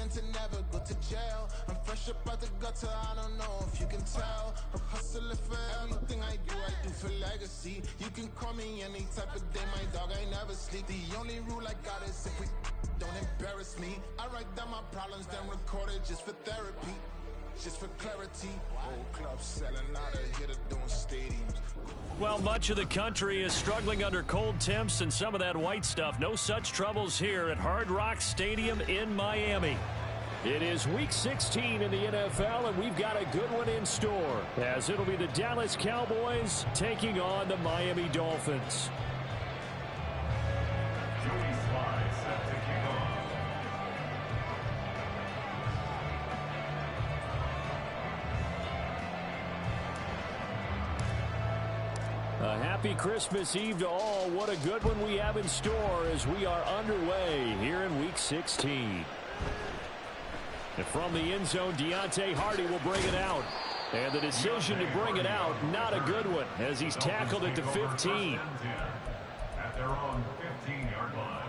plan to never go to jail. I'm fresh up out the gutter, I don't know if you can tell. I'm hustling for everything I do for legacy. You can call me any type of day, my dog, I never sleep. The only rule I got is if we don't embarrass me. I write down my problems, then record it just for therapy. Just for clarity, whole club selling out of here to doing stadiums. Well, much of the country is struggling under cold temps and some of that white stuff. No such troubles here at Hard Rock Stadium in Miami. It is Week 16 in the NFL, and we've got a good one in store, as it'll be the Dallas Cowboys taking on the Miami Dolphins. A happy Christmas Eve to all. What a good one we have in store as we are underway here in Week 16. And from the end zone, Deontay Hardy will bring it out. And the decision to bring it out, not a good one, as he's tackled it to 15. At their own 15-yard line.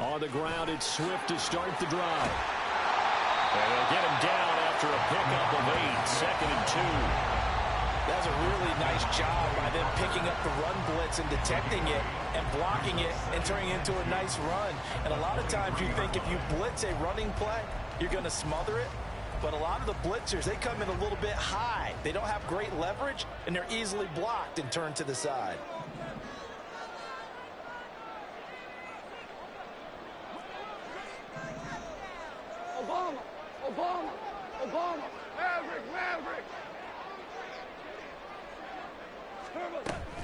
On the ground, it's Swift to start the drive. And they'll get him down after a pickup of 8, 2nd and 2. That's a really nice job by them picking up the run blitz and detecting it and blocking it and turning it into a nice run. And a lot of times you think if you blitz a running play, you're going to smother it. But a lot of the blitzers, they come in a little bit high. They don't have great leverage, and they're easily blocked and turned to the side. Obama, Maverick.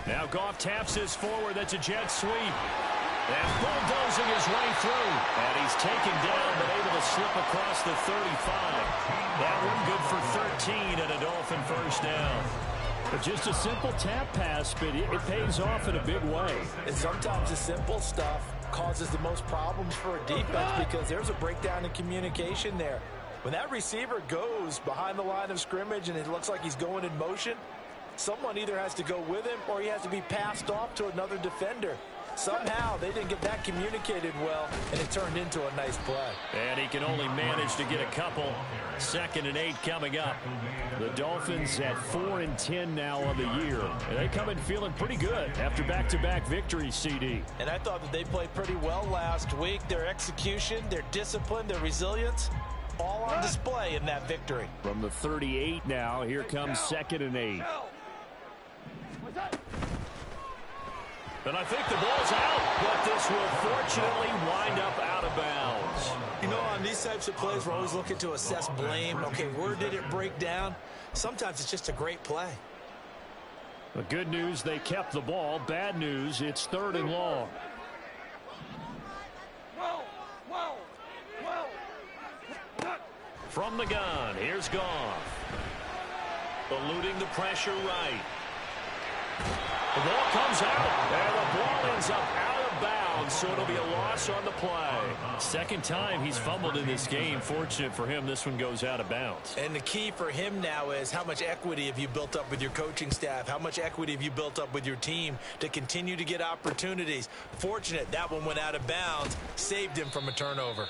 Now Goff taps this forward. That's a jet sweep. And bulldozing his way through. And he's taken down, but able to slip across the 35. That one good for 13 and a Dolphin first down. But just a simple tap pass, but it pays off in a big way. And sometimes the simple stuff causes the most problems for a defense because there's a breakdown in communication there. When that receiver goes behind the line of scrimmage and it looks like he's going in motion, someone either has to go with him or he has to be passed off to another defender. Somehow they didn't get that communicated well, and it turned into a nice play. And he can only manage to get a couple. 2nd and 8 coming up. The Dolphins at 4-10 now on the year. And they come in feeling pretty good after back-to-back victories, CD. And I thought that they played pretty well last week. Their execution, their discipline, their resilience, all on display in that victory. From the 38 now, here comes 2nd and 8. And I think the ball's out, but this will fortunately wind up out of bounds. You know, on these types of plays, we're always looking to assess blame. Okay, where did it break down? Sometimes it's just a great play. The good news, they kept the ball. Bad news, it's 3rd and long. From the gun, here's Goff. Eluding the pressure right. The ball comes out, and the ball ends up out of bounds, so it'll be a loss on the play. 2nd time he's fumbled in this game. Fortunate for him, this one goes out of bounds. And the key for him now is how much equity have you built up with your coaching staff? How much equity have you built up with your team to continue to get opportunities? Fortunate that one went out of bounds, saved him from a turnover.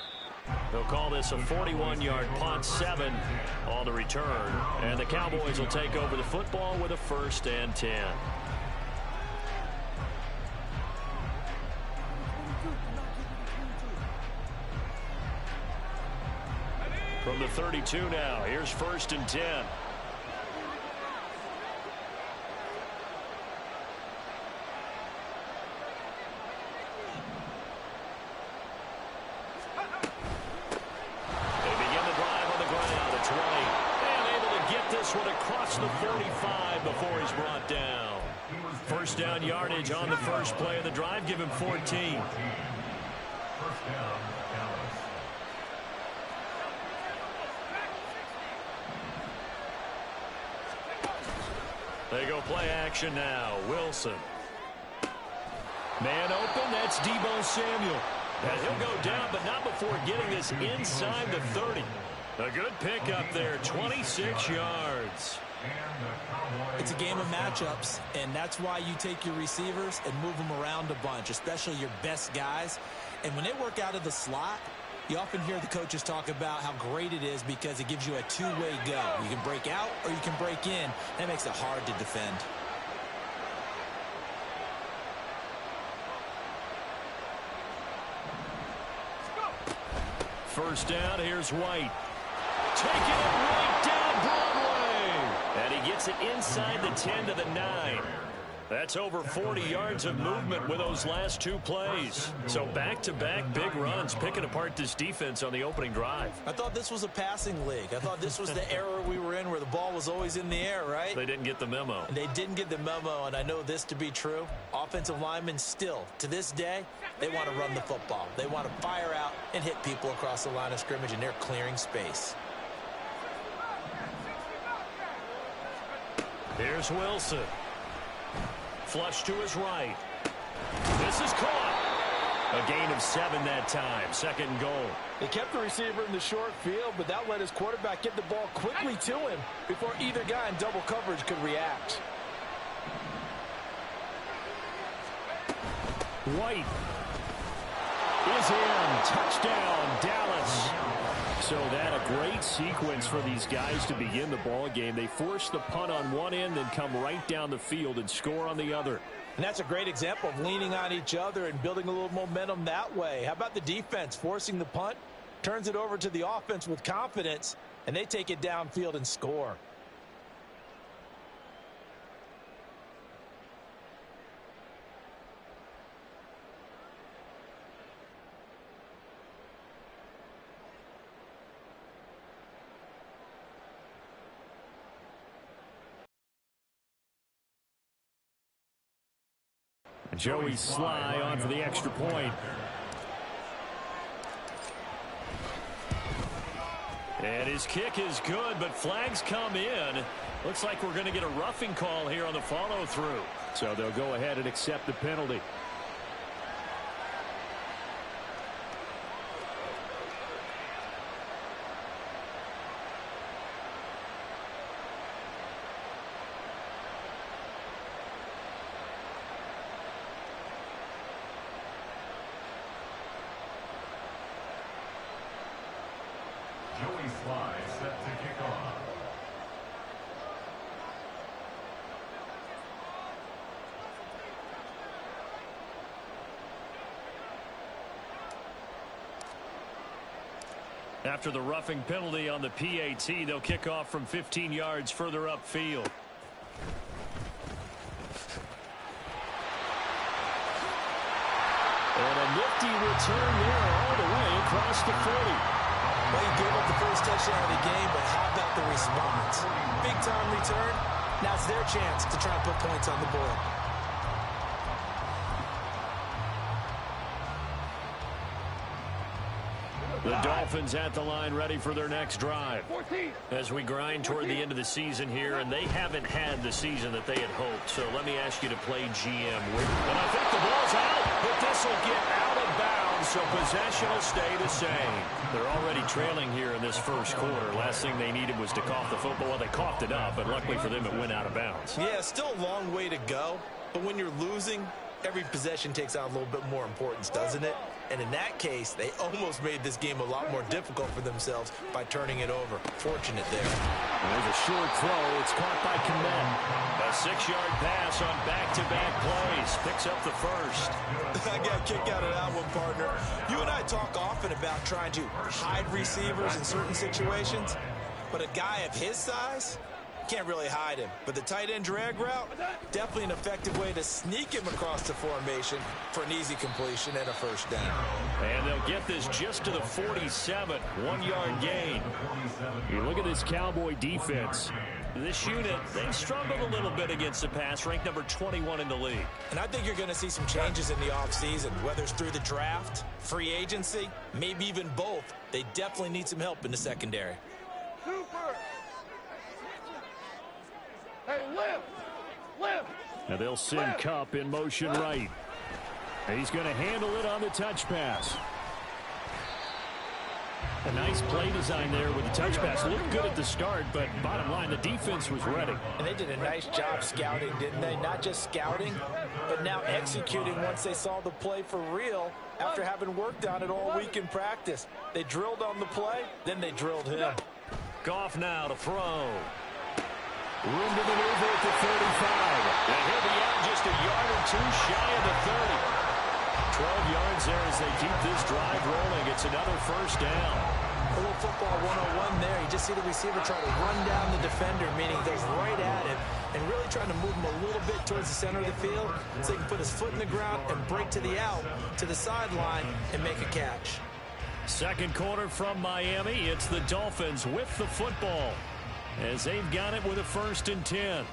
They'll call this a 41-yard punt, 7 on the return. And the Cowboys will take over the football with a 1st and 10. From the 32 now, here's 1st and 10. this one across the 45 before he's brought down. First down yardage on the first play of the drive. Give him 14. First down, Dallas. They go play action now. Wilson. Man open, that's Deebo Samuel. And he'll go down, but not before getting this inside the 30. A good pickup there, 26 yards. It's a game of matchups, and that's why you take your receivers and move them around a bunch, especially your best guys. And when they work out of the slot, you often hear the coaches talk about how great it is because it gives you a two-way go. You can break out or you can break in. That makes it hard to defend. First down, here's White. Taking it right down Broadway. And he gets it inside the 10 to the 9. That's over 40 yards of movement with those last two plays. So back-to-back big runs, picking apart this defense on the opening drive. I thought this was a passing league. I thought this was the era we were in where the ball was always in the air, right? They didn't get the memo. They didn't get the memo, and I know this to be true. Offensive linemen still, to this day, they want to run the football. They want to fire out and hit people across the line of scrimmage, and they're clearing space. Here's Wilson. Flush to his right. This is caught. A gain of 7 that time. Second and goal. They kept the receiver in the short field, but that let his quarterback get the ball quickly to him before either guy in double coverage could react. White is in. Touchdown, Dallas. So that a great sequence for these guys to begin the ball game. They force the punt on one end, then come right down the field and score on the other. And that's a great example of leaning on each other and building a little momentum that way. How about the defense forcing the punt, turns it over to the offense with confidence, and they take it downfield and score. Joey Sly on for the extra point. And his kick is good, but flags come in. Looks like we're going to get a roughing call here on the follow-through. So they'll go ahead and accept the penalty. Joey Sly set to kick off. After the roughing penalty on the PAT, they'll kick off from 15 yards further upfield. And a nifty return there all the way across the 40. Well, he gave up the first touchdown of the game, but how about the response? Big-time return. Now it's their chance to try and put points on the board. The Dolphins at the line ready for their next drive. As we grind toward the end of the season here, and they haven't had the season that they had hoped. So let me ask you to play GM. And I think the ball's out, but this will get out of bounds, so possession will stay the same. They're already trailing here in this first quarter. Last thing they needed was to cough the football. Well, they coughed it up, but luckily for them, it went out of bounds. Yeah, still a long way to go, but when you're losing, every possession takes on a little bit more importance, doesn't it? And in that case, they almost made this game a lot more difficult for themselves by turning it over. Fortunate there. There's a short throw. It's caught by Kmet. A 6-yard pass on back-to-back plays. Picks up the first. I got a kick out of that one, partner. You and I talk often about trying to hide receivers in certain situations, but a guy of his size can't really hide him. But the tight end drag route, definitely an effective way to sneak him across the formation for an easy completion and a first down. And they'll get this just to the 47, 1-yard gain. You look at this Cowboy defense. This unit, they've struggled a little bit against the pass, ranked number 21 in the league. And I think you're going to see some changes in the offseason, whether it's through the draft, free agency, maybe even both. They definitely need some help in the secondary. Super! Hey, lift! Lift! Now they'll send Cup in motion right. And he's going to handle it on the touch pass. A nice play design there with the touch pass. Looked good at the start, but bottom line, the defense was ready. And they did a nice job scouting, didn't they? Not just scouting, but now executing once they saw the play for real after having worked on it all week in practice. They drilled on the play, then they drilled him. Goff now to throw. Room to maneuver at the 35. And he'll be out just a yard or two shy of the 30. 12 yards there as they keep this drive rolling. It's another first down. A little football 101 there. You just see the receiver try to run down the defender, meaning he goes right at him and really trying to move him a little bit towards the center of the field so he can put his foot in the ground and break to the out, to the sideline, and make a catch. Second quarter from Miami. It's the Dolphins with the football as they've got it with a 1st and 10.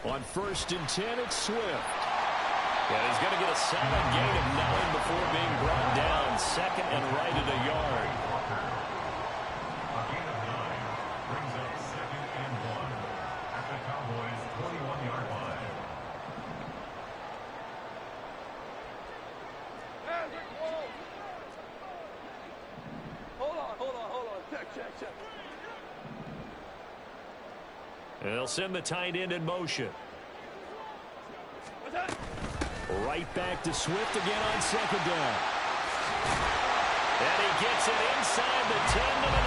On 1st and 10, it's Swift. Yeah, he's going to get a solid gain of 9 before being brought down. 2nd and right at a yard. A gain of 9 brings up 2nd and 1 at the Cowboys' 21-yard line. Hold on. Check. They'll send the tight end in motion. Right back to Swift again on 2nd down. And he gets it inside the 10 to the 9.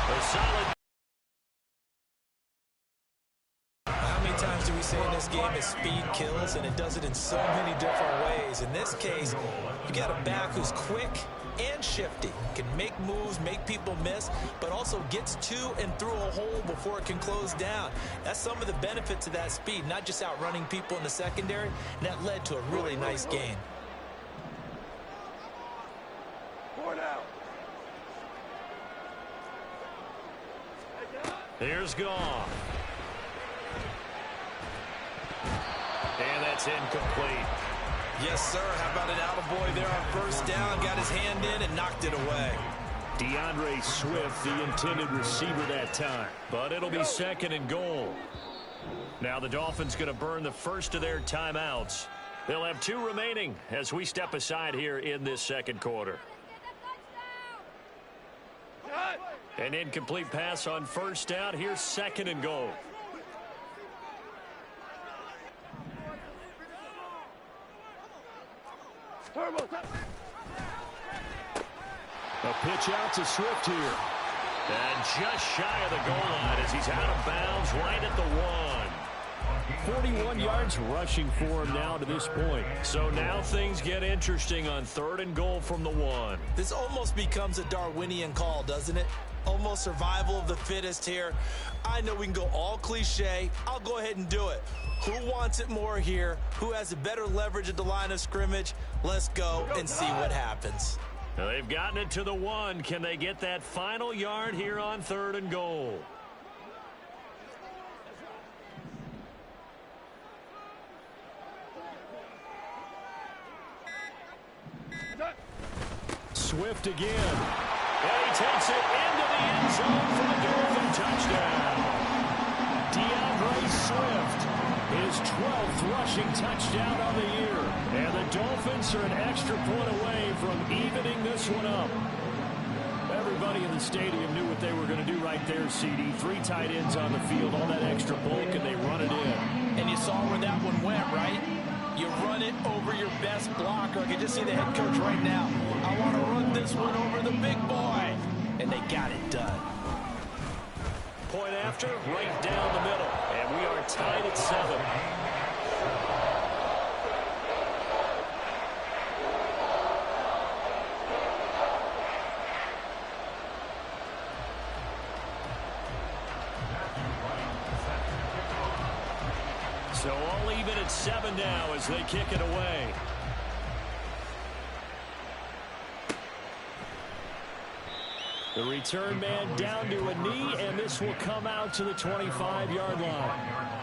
A solid. How many times do we say in this game that speed kills, and it does it in so many different ways? In this case, you got a back who's quick and shifty, can make moves, make people miss, but also gets to and through a hole before it can close down. That's some of the benefits of that speed, not just outrunning people in the secondary, and that led to a really nice gain. Here's Goff. And that's incomplete. Yes, sir. How about an attaboy there on 1st down? Got his hand in and knocked it away. DeAndre Swift, the intended receiver that time. But it'll be 2nd and goal. Now the Dolphins going to burn the first of their timeouts. They'll have 2 remaining as we step aside here in this 2nd quarter. An incomplete pass on 1st down. Here's 2nd and goal. A pitch out to Swift here. And just shy of the goal line as he's out of bounds right at the 1. 41 yards rushing for him now to this point. So now things get interesting on 3rd and goal from the 1. This almost becomes a Darwinian call, doesn't it? Almost survival of the fittest here. I know we can go all cliche. I'll go ahead and do it. Who wants it more here? Who has a better leverage at the line of scrimmage? Let's go and see what happens. They've gotten it to the 1. Can they get that final yard here on 3rd and goal? Swift again. And he takes it into the end zone for the Dolphin touchdown. DeAndre Swift, his 12th rushing touchdown of the year. And the Dolphins are an extra point away from evening this one up. Everybody in the stadium knew what they were going to do right there, CD. 3 tight ends on the field, all that extra bulk, and they run it in. And you saw where that one went, right? You run it over your best blocker. I can just see the head coach right now. I want to run this one over the big boy. And they got it done. Point after, right down the middle. And we are tied at 7. So all even at 7 now as they kick it away. The return man down to a knee, and this will come out to the 25-yard line.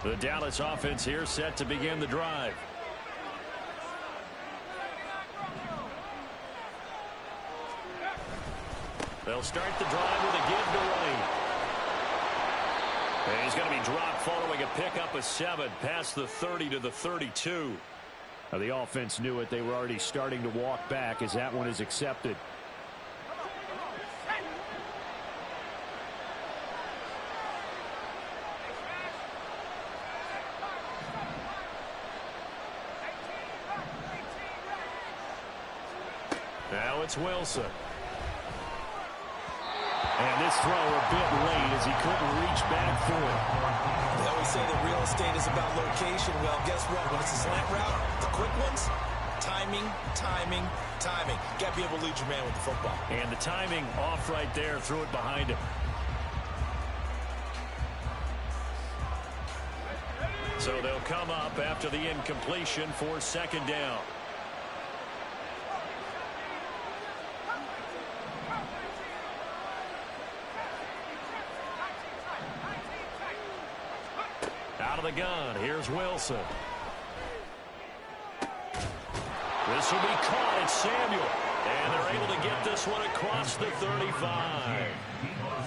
The Dallas offense here set to begin the drive. They'll start the drive with a give to White. And he's going to be dropped following a pickup of 7 past the 30 to the 32. Now, the offense knew it. They were already starting to walk back as that one is accepted. Now it's Wilson. And this throw a bit late as he couldn't reach back for it. They always say that real estate is about location. Well, guess what? When it's a slant route, the quick ones, timing, timing, timing. Got to be able to lead your man with the football. And the timing off right there. Threw it behind him. So they'll come up after the incompletion for 2nd down. Out of the gun, here's Wilson. This will be caught at Samuel. And they're able to get this one across the 35.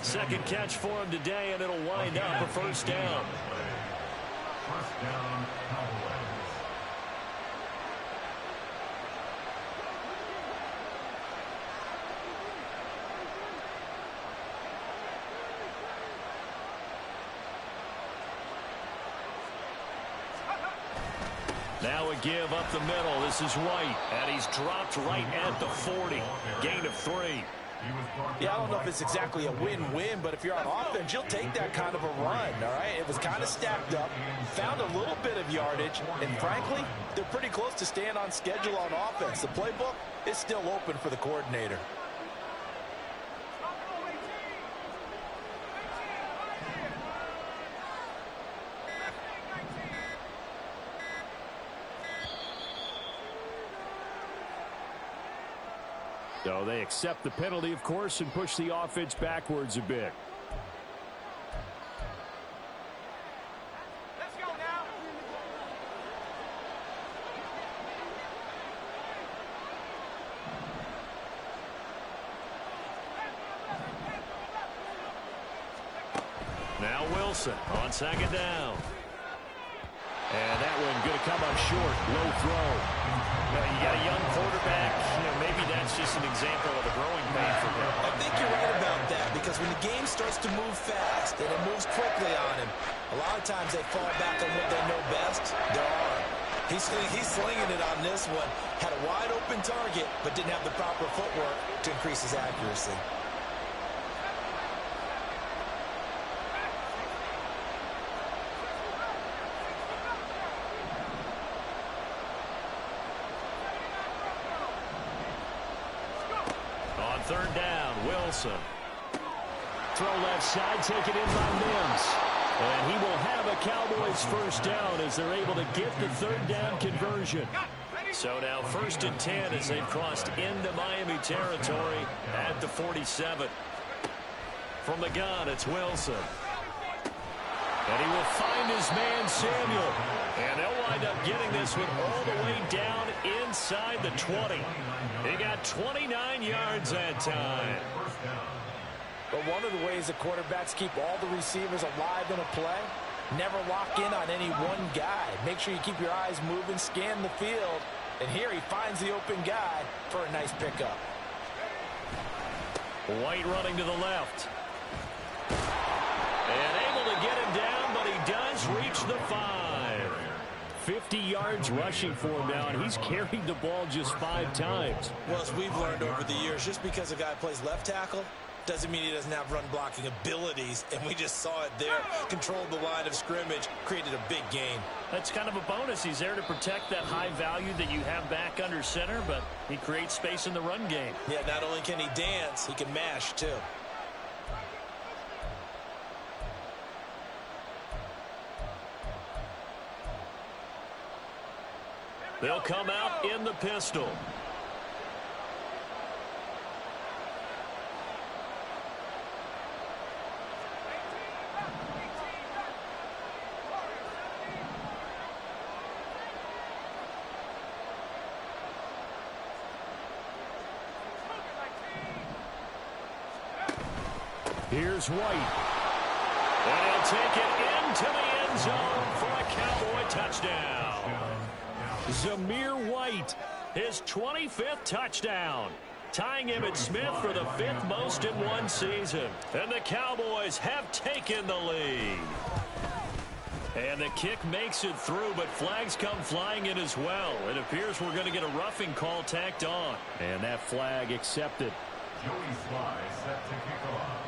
2nd catch for him today, and it'll wind up a 1st down. First down, Cowboys. Now a give up the middle. This is White, and he's dropped right at the 40. Gain of 3. Yeah, I don't know if it's exactly a win-win, but if you're on offense, you'll take that kind of a run, all right? It was kind of stacked up, found a little bit of yardage, and frankly, they're pretty close to staying on schedule on offense. The playbook is still open for the coordinator. So they accept the penalty, of course, and push the offense backwards a bit. Let's go now. Now Wilson on 2nd down. And that one going to come up short. Low throw. Now, you got a young quarterback. Maybe that's just an example of a growing pain for him. I think you're right about that, because when the game starts to move fast and it moves quickly on him, a lot of times they fall back on what they know best, their arm. He's slinging it on this one. Had a wide open target, but didn't have the proper footwork to increase his accuracy. On 3rd down, Wilson. Throw left side, taken in by Mims. And he will have a Cowboys 1st down as they're able to get the 3rd down conversion. So now 1st and 10 as they've crossed into Miami territory at the 47. From the gun, it's Wilson. And he will find his man, Samuel. And they'll wind up getting this one all the way down inside the 20. He got 29 yards that time. But one of the ways the quarterbacks keep all the receivers alive in a play, never lock in on any one guy. Make sure you keep your eyes moving, scan the field, And here he finds the open guy for a nice pickup. White running to the left. And able to get him down, but he does reach the 5. 50 yards rushing for him now, and he's carried the ball just 5 times. Well, as we've learned over the years, just because a guy plays left tackle doesn't mean he doesn't have run blocking abilities, and we just saw it there. Controlled the line of scrimmage, created a big gain. That's kind of a bonus. He's there to protect that high value that you have back under center, but he creates space in the run game. Yeah, not only can he dance, he can mash too. They'll come out in the pistol. Here's White. And he'll take it into the end zone for a Cowboy touchdown. Zamir White, his 25th touchdown, tying Emmitt Smith for the 5th most in one season. And the Cowboys have taken the lead. And the kick makes it through, but flags come flying in as well. It appears we're going to get a roughing call tacked on. And that flag accepted. Joey Sly set to kick off.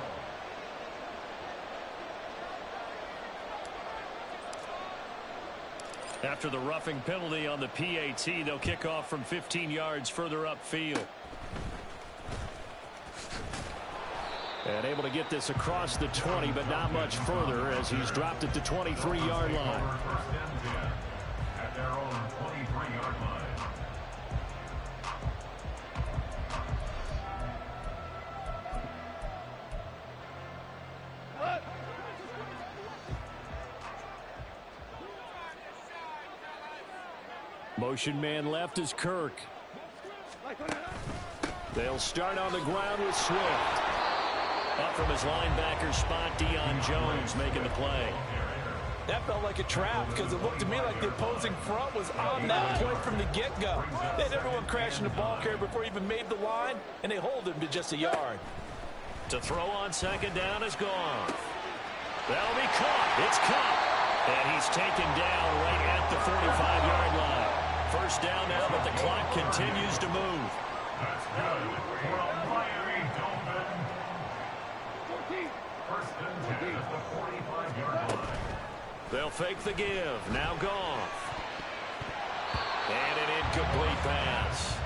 After the roughing penalty on the PAT, they'll kick off from 15 yards further upfield. And able to get this across the 20, but not much further as he's dropped it to 23-yard line. First and 10 at their own 23-yard line. Motion man left is Kirk. They'll start on the ground with Swift. Up from his linebacker spot, Deion Jones making the play. That felt like a trap because it looked to me like the opposing front was on that point from the get-go. They had everyone crashing the ball carrier before he even made the line, and they hold him to just a yard. To throw on second down is gone. That'll be caught. It's caught. And he's taken down right at the 45-yard line. First down now, but the clock continues to move. That's good for a Miami Dolphin. First and 10 at the 45-yard line. They'll fake the give. Now Goff. And an incomplete pass.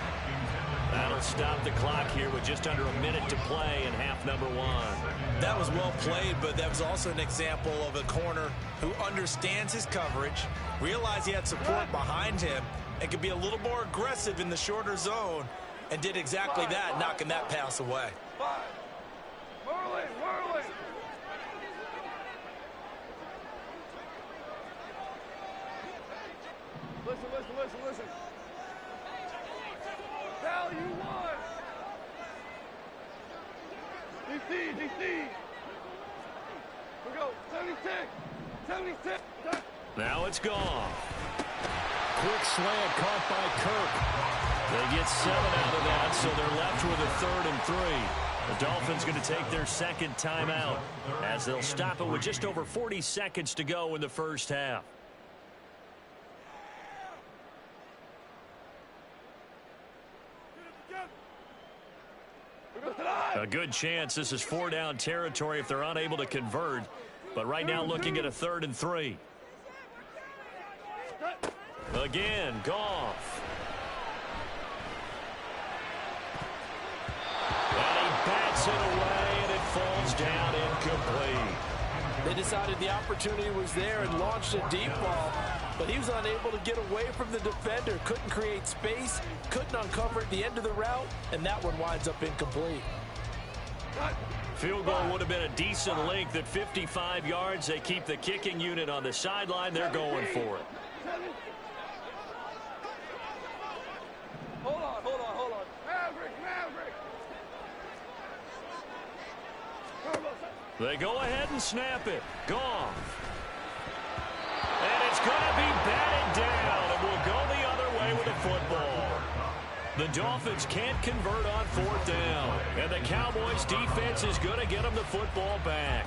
That'll stop the clock here with just under a minute to play in half number 1. That was well played, but that was also an example of a corner who understands his coverage, realized he had support behind him, and could be a little more aggressive in the shorter zone, and did exactly that, knocking that pass away. Whirling. Listen. Cal, you won. DC. We go. 76. Now it's gone. Quick slant caught by Kirk. They get 7 out of that, so they're left with a 3rd and 3. The Dolphins going to take their second timeout as they'll stop it with just over 40 seconds to go in the first half. A good chance this is 4-down territory if they're unable to convert. But right now looking at a 3rd and 3. Again, Goff. And he bats it away, and it falls down incomplete. They decided the opportunity was there and launched a deep ball, but he was unable to get away from the defender, couldn't create space, couldn't uncover at the end of the route, and that one winds up incomplete. Field goal would have been a decent length at 55 yards. They keep the kicking unit on the sideline. They're going for it. Hold on. Maverick. They go ahead and snap it. Goff. And it's going to be batted down, and we'll go the other way with the football. The Dolphins can't convert on 4th down. And the Cowboys defense is going to get them the football back.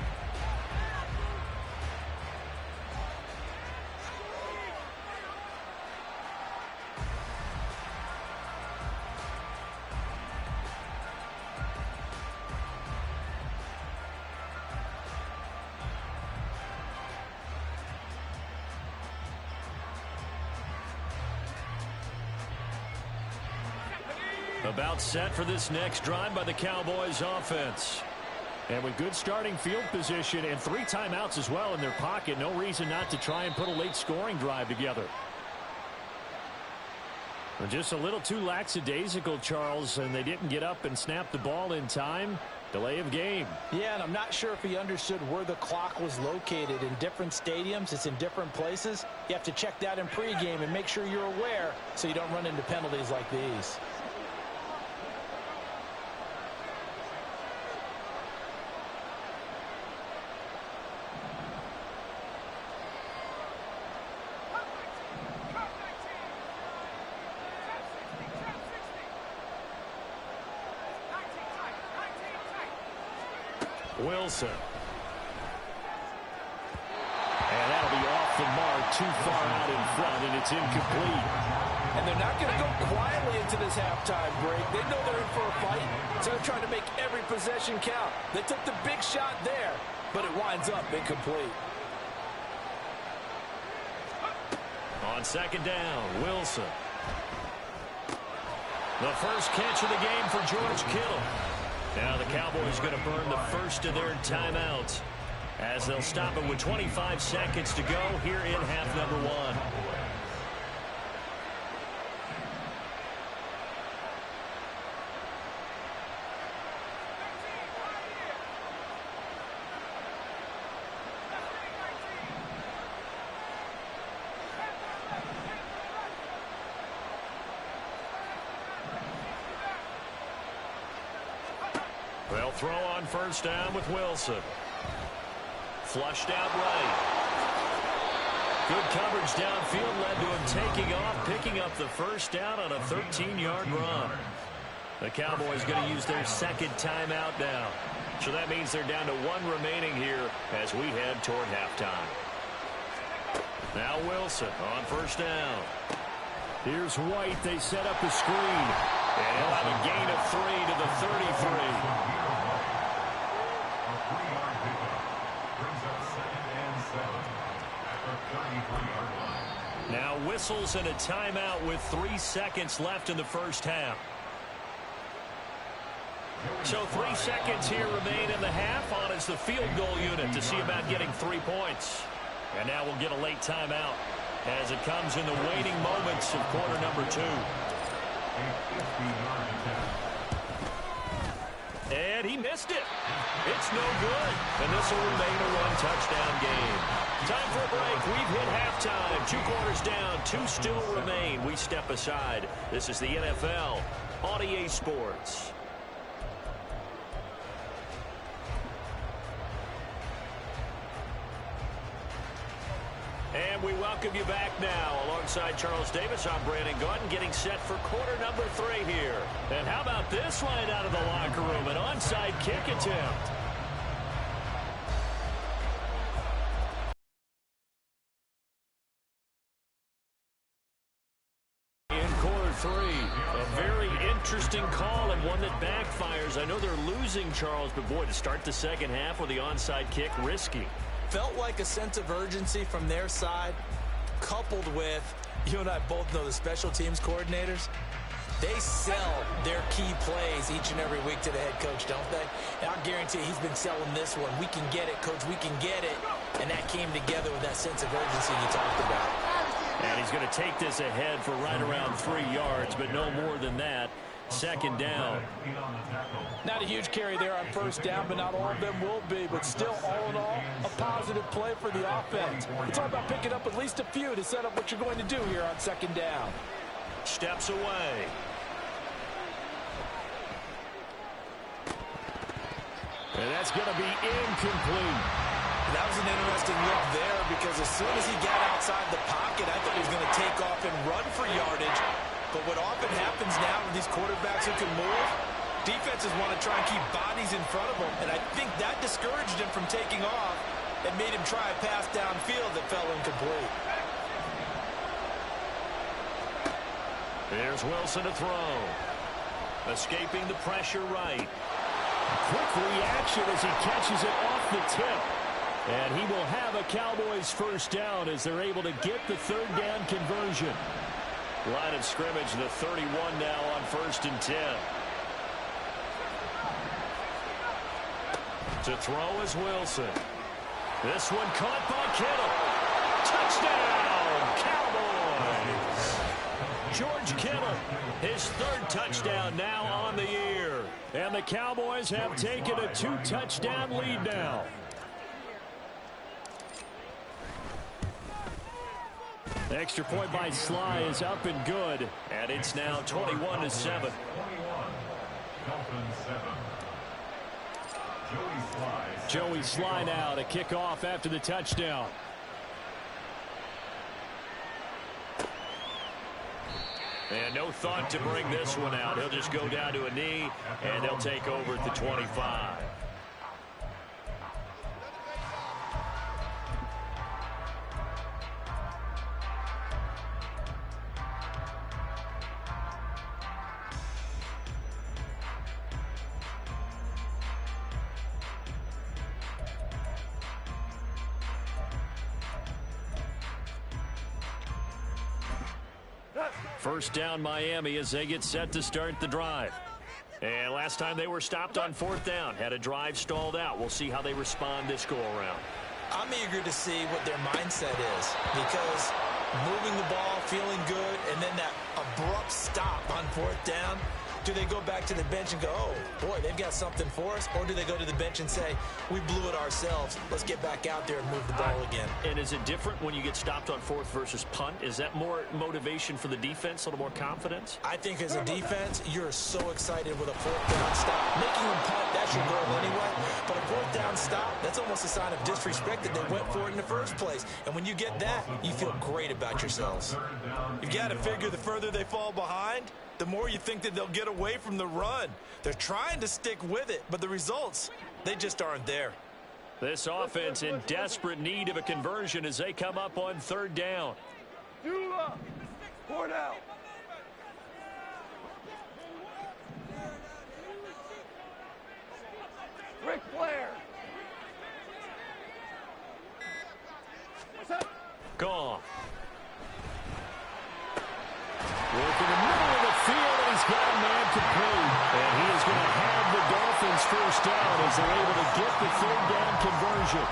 About set for this next drive by the Cowboys offense. And with good starting field position and 3 timeouts as well in their pocket, no reason not to try and put a late scoring drive together. Just a little too lackadaisical, Charles, and they didn't get up and snap the ball in time. Delay of game. Yeah, and I'm not sure if he understood where the clock was located. In different stadiums, it's in different places. You have to check that in pregame and make sure you're aware so you don't run into penalties like these. Wilson. And that'll be off the mark, too far out in front, and it's incomplete. And they're not going to go quietly into this halftime break. They know they're in for a fight, so they're trying to make every possession count. They took the big shot there, but it winds up incomplete. On 2nd down, Wilson. The first catch of the game for George Kittle. Now the Cowboys going to burn the first of their timeouts as they'll stop it with 25 seconds to go here in half number 1. They'll throw on 1st down with Wilson. Flushed out right. Good coverage downfield led to him taking off, picking up the 1st down on a 13-yard run. The Cowboys going to use their 2nd timeout now. So that means they're down to 1 remaining here as we head toward halftime. Now Wilson on 1st down. Here's White. They set up the screen. And he'll have a gain of 3 to the 33. Now whistles and a timeout with 3 seconds left in the 1st half. So 3 seconds here remain in the half on as the field goal unit to see about getting 3 points. And now we'll get a late timeout as it comes in the waning moments of quarter number 2. And he missed it. It's no good. And this will remain a 1-touchdown game. Time for a break. We've hit halftime. 2 quarters down. 2 still remain. We step aside. This is the NFL on EA Sports. And we welcome you back now. Alongside Charles Davis, I'm Brandon Gaudin, getting set for quarter number 3 here. And how about this line out of the locker room? An onside kick attempt. In quarter 3, a very interesting call and one that backfires. I know they're losing, Charles, but boy, to start the 2nd half with the onside kick, risky. Felt like a sense of urgency from their side, coupled with, you and I both know the special teams coordinators, they sell their key plays each and every week to the head coach, don't they? And I guarantee he's been selling this one. We can get it, coach, we can get it. And that came together with that sense of urgency you talked about. And he's going to take this ahead for right around 3 yards, but no more than that. 2nd down. Not a huge carry there on 1st down, but not all of them will be. But still, all in all, a positive play for the offense. It's all about picking up at least a few to set up what you're going to do here on 2nd down. Steps away. And that's going to be incomplete. That was an interesting look there because as soon as he got outside the pocket, I thought he was going to take off and run for yardage. But what often happens now with these quarterbacks who can move, defenses want to try and keep bodies in front of them, and I think that discouraged him from taking off and made him try a pass downfield that fell incomplete. There's Wilson to throw. Escaping the pressure right. Quick reaction as he catches it off the tip. And he will have a Cowboys first down as they're able to get the third down conversion. Line of scrimmage, the 31 now on 1st and 10. To throw is Wilson. This one caught by Kittle. Touchdown, Cowboys! George Kittle, his 3rd touchdown now on the year. And the Cowboys have taken a 2-touchdown lead now. Extra point by Sly is up and good. And it's now 21-7. Joey Sly now to kick off after the touchdown. And no thought to bring this one out. He'll just go down to a knee, and they'll take over at the 25. First down Miami as they get set to start the drive. And last time they were stopped on 4th down. Had a drive stalled out. We'll see how they respond this go-around. I'm eager to see what their mindset is, because moving the ball, feeling good, and then that abrupt stop on 4th down, do they go back to the bench and go, oh, boy, they've got something for us? Or do they go to the bench and say, we blew it ourselves. Let's get back out there and move the ball again. And is it different when you get stopped on 4th versus punt? Is that more motivation for the defense, a little more confidence? I think as a defense, you're so excited with a 4th down stop. Making them punt, that's your goal anyway. But a 4th down stop, that's almost a sign of disrespect that they went for it in the first place. And when you get that, you feel great about yourselves. You've got to figure the further they fall behind, the more you think that they'll get away from the run. They're trying to stick with it, but the results, they just aren't there. This offense in desperate need of a conversion as they come up on 3rd down. Do up. 4 down. Ric Flair. What's up? Goff. Work in the middle of the field, and he's got a man complete. And he is going to have the Dolphins first down as they're able to get the 3rd down conversion.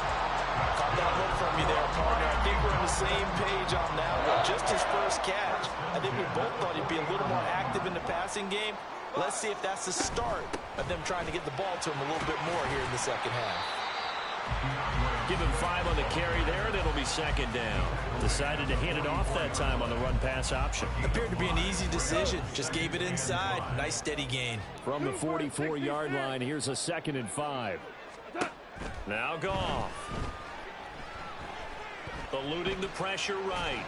Caught that look from you there, partner. I think we're on the same page on that one. Just his first catch. I think we both thought he'd be a little more active in the passing game. Let's see if that's the start of them trying to get the ball to him a little bit more here in the second half. Give him 5 on the carry there, and it'll be 2nd down. Decided to hand it off that time on the run-pass option. Appeared to be an easy decision. Just gave it inside. Nice steady gain. From the 44-yard line, here's a 2nd and 5. Now Goff. Eluding the pressure right.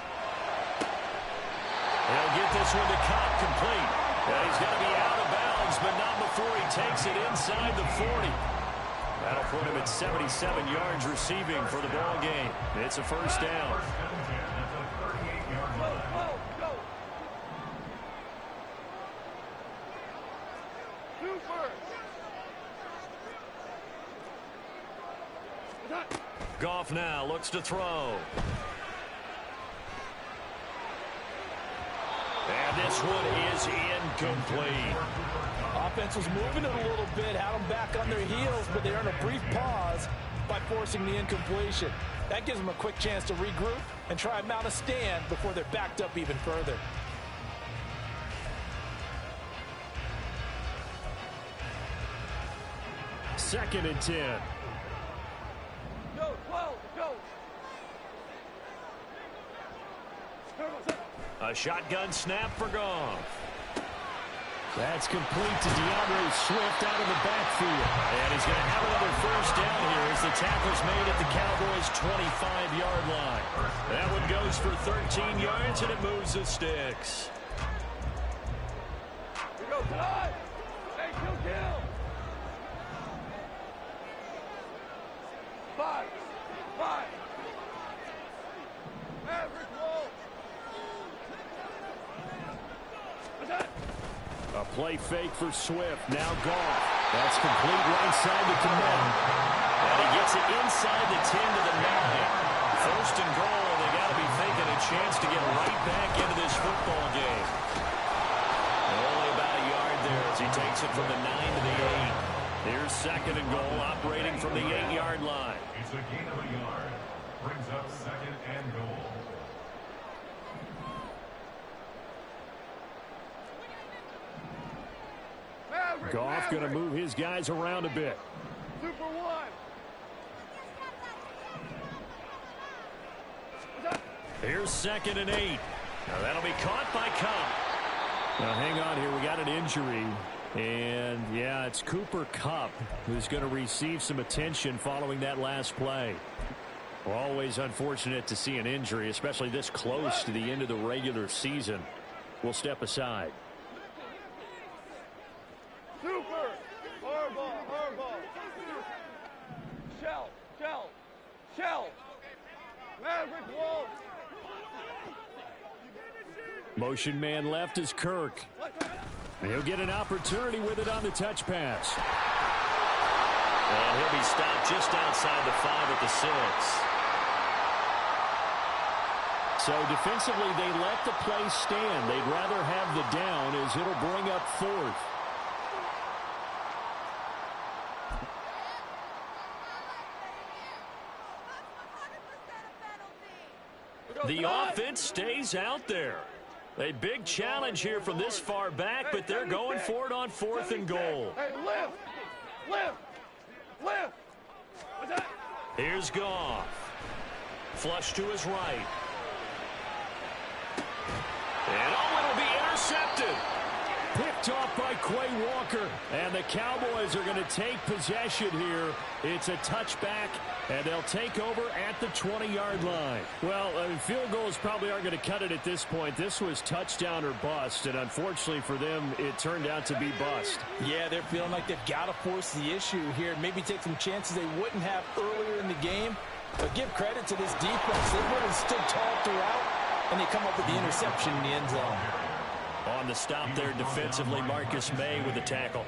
He'll get this one to Cobb complete. He's going to be out of bounds, but not before he takes it inside the 40. That'll put him at 77 yards receiving for the ball game. It's a first down. Go. 2 first. Goff now looks to throw. And this one is incomplete. Offense was moving it a little bit, had them back on their heels, but they earned a brief pause by forcing the incompletion. That gives them a quick chance to regroup and try and mount a stand before they're backed up even further. Second and 10. Go, 12, go. A shotgun snap for Goff. That's complete to DeAndre Swift out of the backfield. And he's going to have another first down here as the tackle's made at the Cowboys' 25-yard line. That one goes for 13 yards, and it moves the sticks. play fake for Swift. Now Goff. That's complete right side to Kmet. And he gets it inside the 10 to the 9. First and goal, and they got to be thinking a chance to get right back into this football game. Only about a yard there as he takes it from the 9 to the 8. Here's second and goal, operating from the 8-yard line. It's a gain of a yard. Brings up second and goal. Goff going to move his guys around a bit. Super one. Here's second and 8. Now that'll be caught by Kupp. Now hang on here. We got an injury. And, yeah, it's Cooper Kupp who's going to receive some attention following that last play. Always unfortunate to see an injury, especially this close to the end of the regular season. We'll step aside. Super. Hardball. Shell. Maverick wall. Motion man left is Kirk. He'll get an opportunity with it on the touch pass. And he'll be stopped just outside the 5 at the 6. So defensively, they let the play stand. They'd rather have the down as it'll bring up 4th. The offense stays out there. A big challenge here from this far back, but they're going for it on 4th and goal. Hey, lift. What's that? Here's Goff. Flush to his right. And it'll be intercepted. Picked off by Quay Walker. And the Cowboys are going to take possession here. It's a touchback, and they'll take over at the 20-yard line. Well, field goals probably aren't going to cut it at this point. This was touchdown or bust, and unfortunately for them, it turned out to be bust. Yeah, they're feeling like they've got to force the issue here. Maybe take some chances they wouldn't have earlier in the game. But give credit to this defense. They would have stood tall throughout, and they come up with the interception in the end zone. On the stop there defensively, Marcus May with the tackle.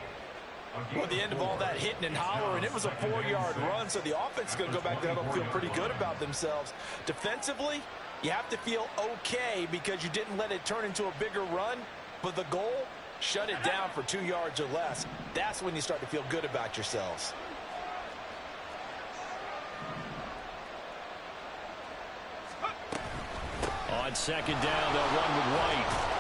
Well, at the end of all that hitting and hollering, it was a 4-yard run, so the offense is going to go back there and feel pretty good about themselves. Defensively, you have to feel okay because you didn't let it turn into a bigger run, but the goal, shut it down for 2 yards or less. That's when you start to feel good about yourselves. On second down, they'll run with White.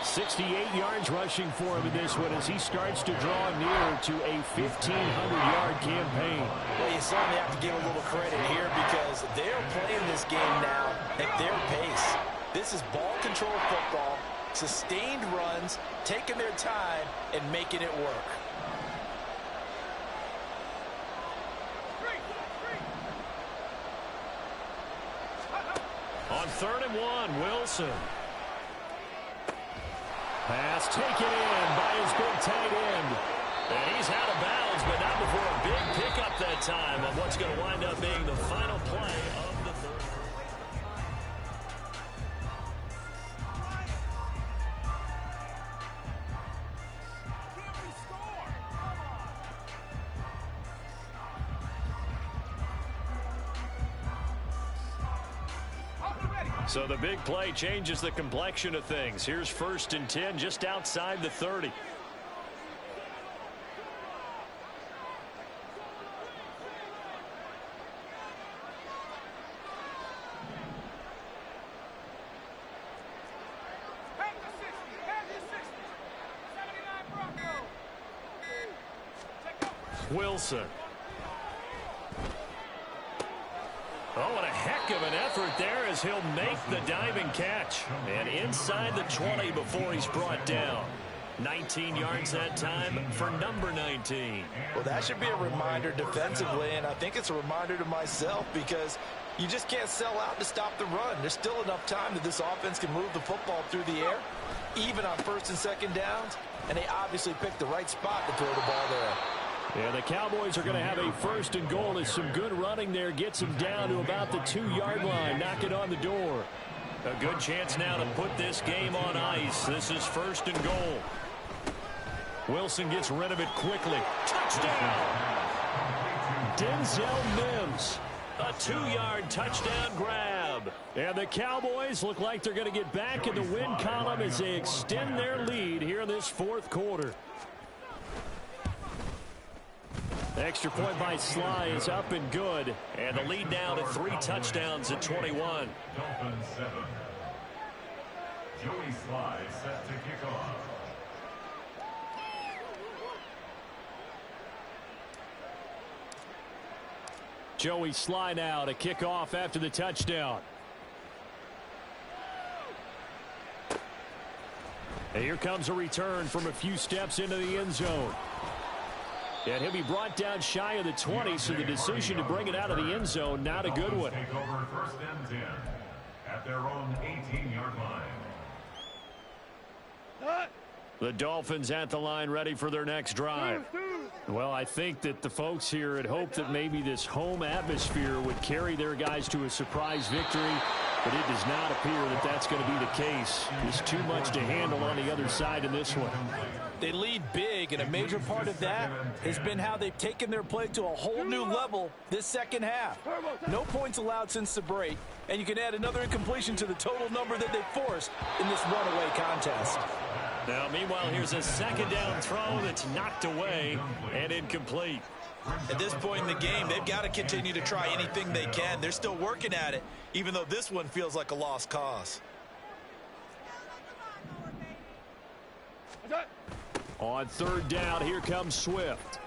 68 yards rushing for him in this one as he starts to draw near to a 1,500-yard campaign. Well, you certainly have to give a little credit here because they're playing this game now at their pace. This is ball control football, sustained runs, taking their time, and making it work. On 3rd and 1, Wilson. Pass taken in by his big tight end. And he's out of bounds, but not before a big pickup that time on what's going to wind up being the final play of the 3rd. So the big play changes the complexion of things. Here's 1st and 10 just outside the 30. Wilson. Oh, and a heck of an effort there as he'll make the diving catch. And inside the 20 before he's brought down. 19 yards that time for number 19. Well, that should be a reminder defensively, and I think it's a reminder to myself because you just can't sell out to stop the run. There's still enough time that this offense can move the football through the air, even on 1st and 2nd downs, and they obviously picked the right spot to throw the ball there. Yeah, the Cowboys are going to have a 1st and goal as some good running there gets them down to about the 2-yard line. Knock it on the door. A good chance now to put this game on ice. This is 1st and goal. Wilson gets rid of it quickly. Touchdown! Denzel Mims. A 2-yard touchdown grab. And the Cowboys look like they're going to get back in the win column as they extend their lead here in this fourth quarter. Extra point by Sly is up and good. And the lead now to 3 touchdowns at 21. Dolphins 7. Joey Sly set to kick off. Joey Sly now to kick off after the touchdown. And here comes a return from a few steps into the end zone. And he'll be brought down shy of the 20, so the decision to bring it out of the end zone, not a good one. Take over 1st and 10 at their own 18-yard line. The Dolphins at the line, ready for their next drive. Well, I think that the folks here had hoped that maybe this home atmosphere would carry their guys to a surprise victory, but it does not appear that that's going to be the case. There's too much to handle on the other side in this one. They lead big, and a major part of that has been how they've taken their play to a whole new level this second half. No points allowed since the break, and you can add another incompletion to the total number that they forced in this runaway contest. Now, meanwhile, here's a 2nd down throw that's knocked away and incomplete. At this point in the game, they've got to continue to try anything they can. They're still working at it, even though this one feels like a lost cause. On 3rd down, here comes Swift.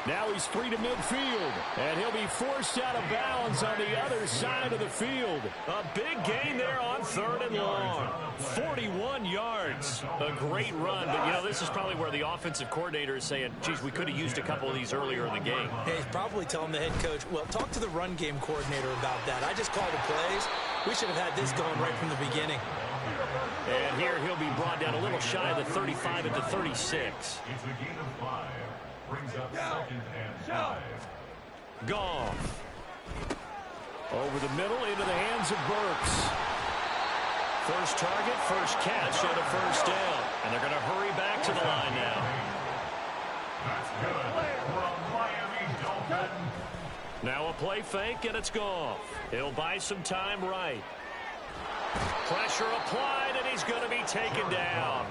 Now he's free to midfield, and he'll be forced out of bounds on the other side of the field. A big gain there on 3rd and long. 41 yards. A great run, but, you know, this is probably where the offensive coordinator is saying, geez, we could have used a couple of these earlier in the game. Hey, he's probably telling the head coach, well, talk to the run game coordinator about that. I just called the plays. We should have had this going right from the beginning. And here he'll be brought down a little shy of the 35 at the 36. It's a gain of 5. Brings up 2nd and 5. Goff. Over the middle into the hands of Burks. First target, first catch, and a 1st down. And they're going to hurry back to the line now. That's good for a Miami Dolphin. Now a play fake, and it's Goff. He'll buy some time right. Pressure applied, and he's going to be taken down.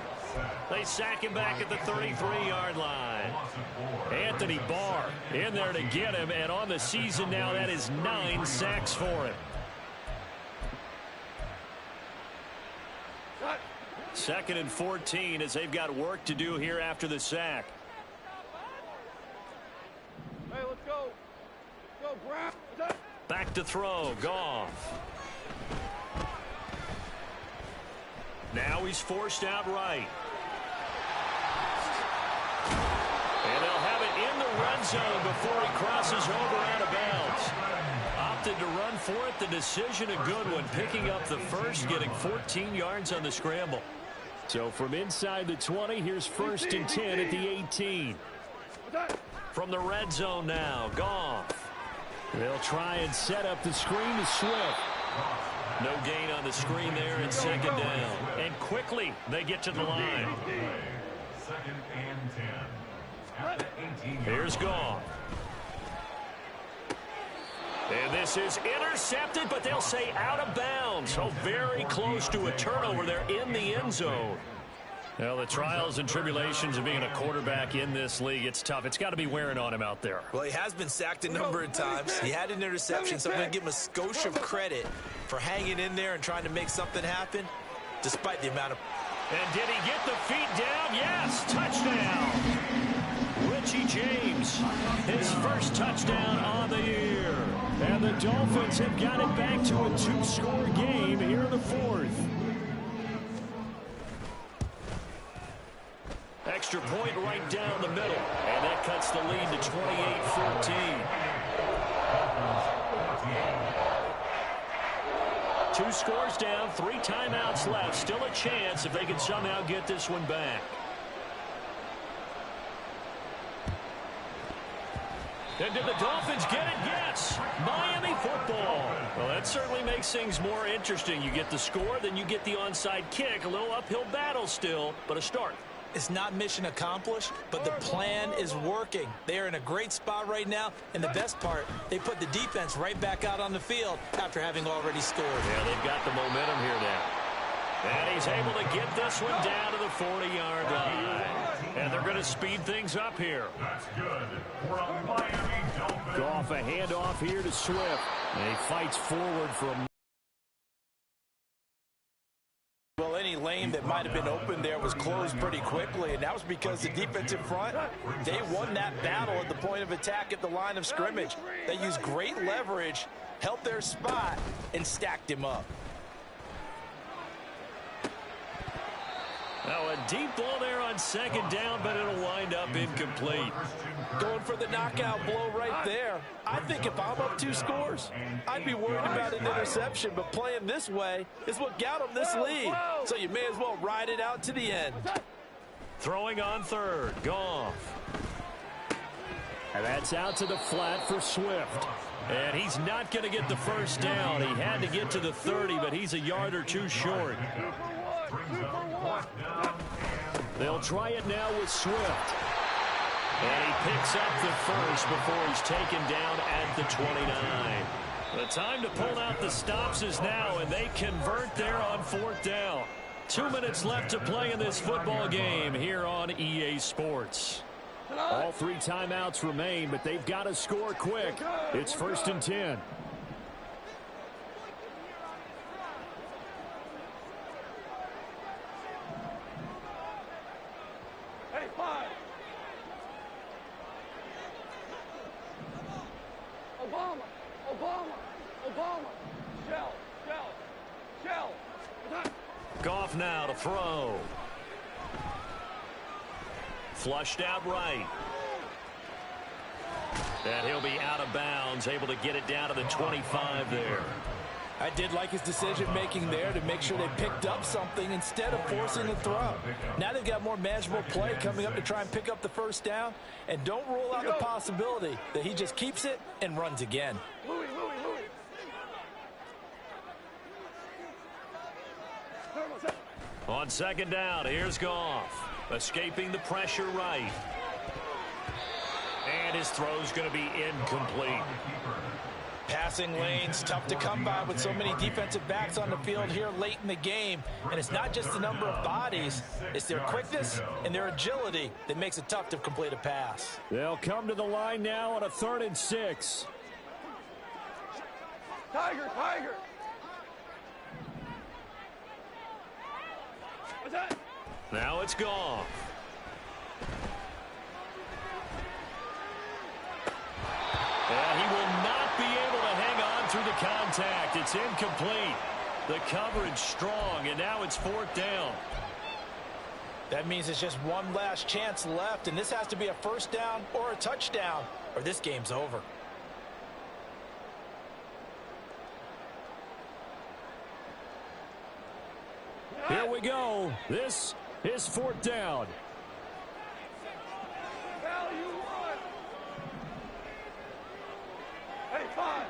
They sack him back at the 33-yard line. Anthony Barr in there to get him, and on the season now, that is 9 sacks for him. 2nd and 14 as they've got work to do here after the sack. Hey, let's go. Go, Brown. Back to throw, Goff. Now he's forced out right. And they'll have it in the red zone before he crosses over out of bounds. Opted to run for it. The decision a good one. Picking up the first, getting 14 yards on the scramble. So from inside the 20, here's 1st and 10 at the 18. From the red zone now, Goff. They'll try and set up the screen to Swift. No gain on the screen there and 2nd down. And quickly they get to the line. 2nd and 10. At the 18-yard Here's Goff. And this is intercepted, but they'll say out of bounds. So very close to a turnover there in the end zone. Well, the trials and tribulations of being a quarterback in this league, it's tough. It's got to be wearing on him out there. Well, he has been sacked a number of times. He had an interception, so I'm going to give him a skosh of credit for hanging in there and trying to make something happen, despite the amount of... And did he get the feet down? Yes, touchdown. Richie James, his first touchdown on the year. And the Dolphins have got it back to a 2-score game here in the 4th. Extra point right down the middle. And that cuts the lead to 28-14. 2 scores down, 3 timeouts left. Still a chance if they can somehow get this one back. And did the Dolphins get it? Yes. Miami football. Well, that certainly makes things more interesting. You get the score, then you get the onside kick. A little uphill battle still, but a start. It's not mission accomplished, but the plan is working. They are in a great spot right now, and the best part, they put the defense right back out on the field after having already scored. Yeah, they've got the momentum here now. And he's able to get this one down to the 40-yard line. And they're going to speed things up here. That's good. From Miami Dolphins. Goff a handoff here to Swift. And he fights forward for a... Well, any lane that might have been open there was closed pretty quickly, and that was because the defensive front, they won that battle at the point of attack at the line of scrimmage. They used great leverage, held their spot, and stacked him up. Now a deep ball there on second down, but it'll wind up incomplete. Going for the knockout blow right there. I think if I'm up 2 scores, I'd be worried about an interception, but playing this way is what got them this lead. So you may as well ride it out to the end. Throwing on third, Goff. And that's out to the flat for Swift. And he's not going to get the first down. He had to get to the 30, but he's a yard or two short. They'll try it now with Swift. And he picks up the first before he's taken down at the 29. The time to pull out the stops is now, and they convert there on 4th down. 2 minutes left to play in this football game here on EA Sports. All 3 timeouts remain, but they've got to score quick. It's 1st and 10. Hey, 5. Obama. Shell. Goff now to throw. Flushed out right. And he'll be out of bounds, able to get it down to the 25 there. I did like his decision-making there to make sure they picked up something instead of forcing a throw. Now they've got more manageable play coming up to try and pick up the first down. And don't rule out the possibility that he just keeps it and runs again. Louis. On second down, here's Goff. Escaping the pressure right. And his throw's going to be incomplete. Passing lanes, tough to come by with so many defensive backs on the field here late in the game. And it's not just the number of bodies, it's their quickness and their agility that makes it tough to complete a pass. They'll come to the line now on a 3rd and 6. Tiger. What's that? Now it's Goff. And he will not be able to hang on through the contact. It's incomplete. The coverage strong, and now it's 4th down. That means it's just one last chance left, and this has to be a first down or a touchdown, or this game's over. Here we go. This is 4th down. Value run. Hey, 5.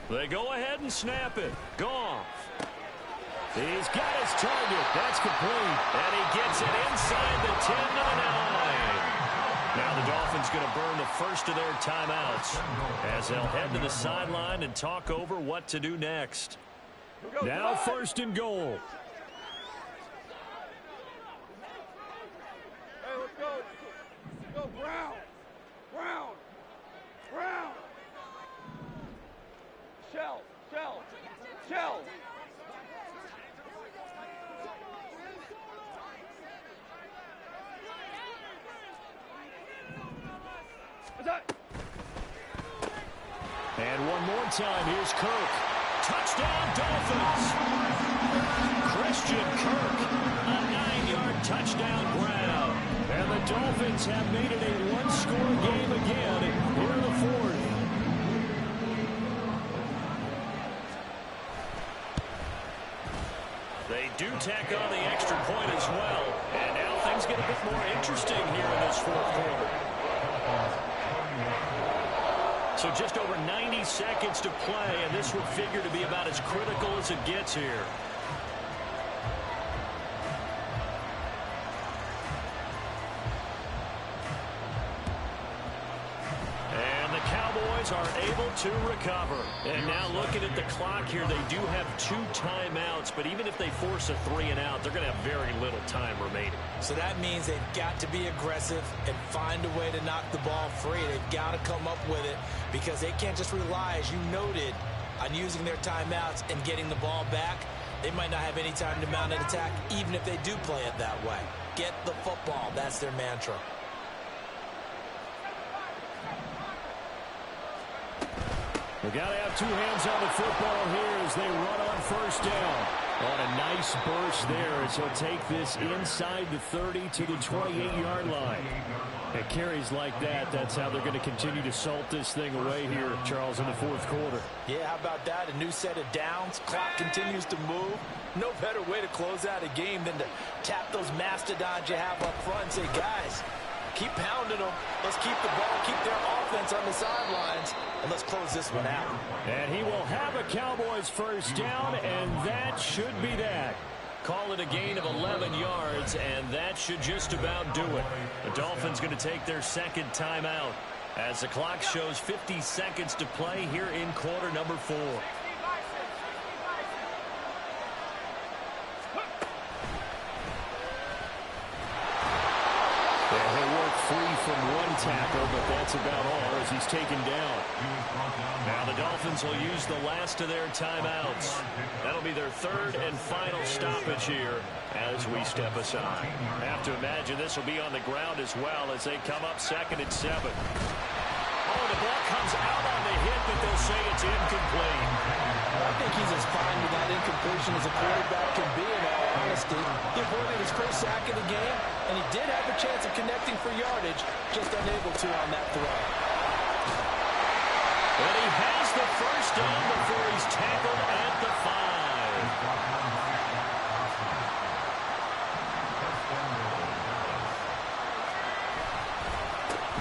They go ahead and snap it. Goff. He's got his target. That's complete. And he gets it inside the 10 to the 9. Now the Dolphins going to burn the first of their timeouts as they'll head to the sideline and talk over what to do next. Now 1st and goal. Hey, let's go. Go, Brown. Shell. What's that? And one more time, here's Kirk. Touchdown, Dolphins. Christian Kirk, a 9-yard touchdown grab. And the Dolphins have made it a 1-score game again here in the 4th. They do tack on the extra point as well. And now things get a bit more interesting here in this 4th quarter. Dolphins 21. So just over 90 seconds to play, and this would figure to be about as critical as it gets here. And the Cowboys are able to recover. And now looking at the clock here, they do have 2 timeouts, but even if they force a 3-and-out, they're going to have very little time remaining. So that means they've got to be aggressive and find a way to knock the ball free. They've got to come up with it because they can't just rely, as you noted, on using their timeouts and getting the ball back. They might not have any time to mount an attack, even if they do play it that way. Get the football. That's their mantra. They've got to have 2 hands on the football here as they run on first down. On a nice burst there as he'll take this inside the 30 to the 28-yard line. It carries like that. That's how they're going to continue to salt this thing away here, Charles, in the fourth quarter. Yeah, how about that? A new set of downs. Clock continues to move. No better way to close out a game than to tap those mastodons you have up front and say, guys, keep pounding them. Let's keep the ball, keep their offense on the sidelines, and let's close this one out. And he will have a Cowboys first down, and that should be that. Call it a gain of 11 yards, and that should just about do it. The Dolphins going to take their second timeout as the clock shows 50 seconds to play here in quarter number 4. Free from one tackle, but that's about all as he's taken down. Now the Dolphins will use the last of their timeouts. That'll be their third and final stoppage here as we step aside. Have to imagine this will be on the ground as well as they come up 2nd and 7. Oh, the ball comes out on the hit, but they'll say it's incomplete. I think he's as fine with that incompletion as a quarterback can be, in all honesty. He avoided his first sack of the game, and he did have a chance of connecting for yardage, just unable to on that throw. And he has the first down before he's tackled at the 5.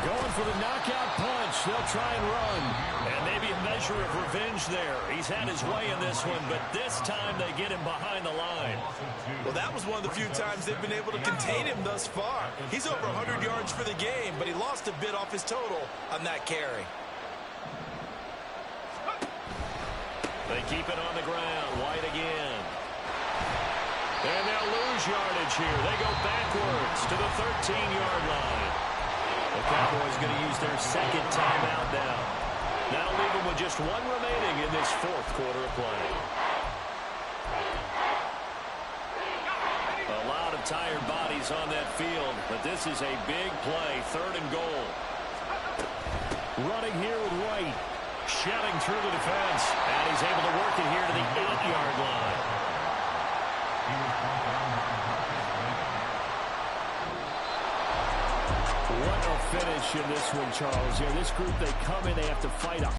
Going for the knockout punch. They'll try and run. And maybe a measure of revenge there. He's had his way in this one, but this time they get him behind the line. Well, that was one of the few times they've been able to contain him thus far. He's over 100 yards for the game, but he lost a bit off his total on that carry. They keep it on the ground. White again. And they'll lose yardage here. They go backwards to the 13-yard line. The Cowboys going to use their second timeout now. That'll leave them with just 1 remaining in this fourth quarter of play. A lot of tired bodies on that field, but this is a big play, 3rd and goal. Running here with White. Shelling through the defense, and he's able to work it here to the 8-yard line. What a finish in this one, Charles. Yeah, this group, they come in, they have to fight a